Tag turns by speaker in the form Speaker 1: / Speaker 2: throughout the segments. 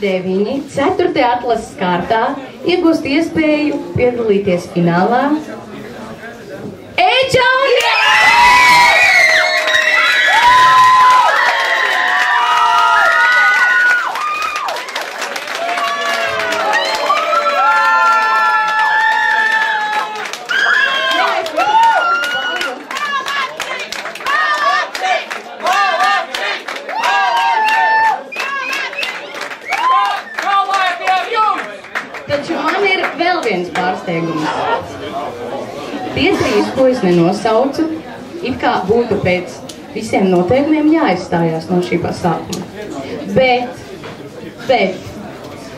Speaker 1: 9, 4. atlases kārtā iegūst iespēju piedalīties finālā. Eģa un taču man ir vēl viens pārsteigums. Tie 3, ko es nenosaucu, it kā būtu pēc visiem noteikumiem jāizstājās no šī pasākuma. Bet,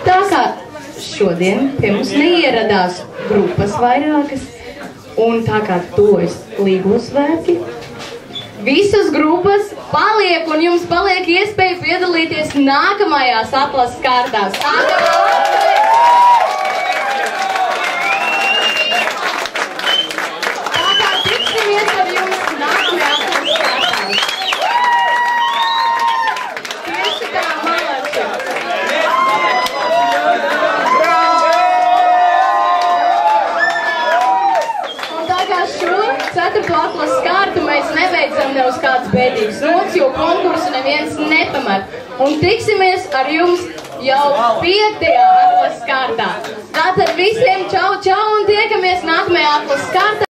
Speaker 1: tā kā šodien pie mums neieradās grupas vairākas, un tā kā tojas līgosvētki, visas grupas paliek, un jums paliek iespēja piedalīties nākamajās atlases kārtās. Ceturto atlases kārtu mēs nebeidzam ne uz kāds bēdīgs nots, jo konkursu neviens nepamat. Un tiksimies ar jums jau 5. atlases kārtā. Tātad visiem čau, čau un tiekamies nākamajā atlases kārtā.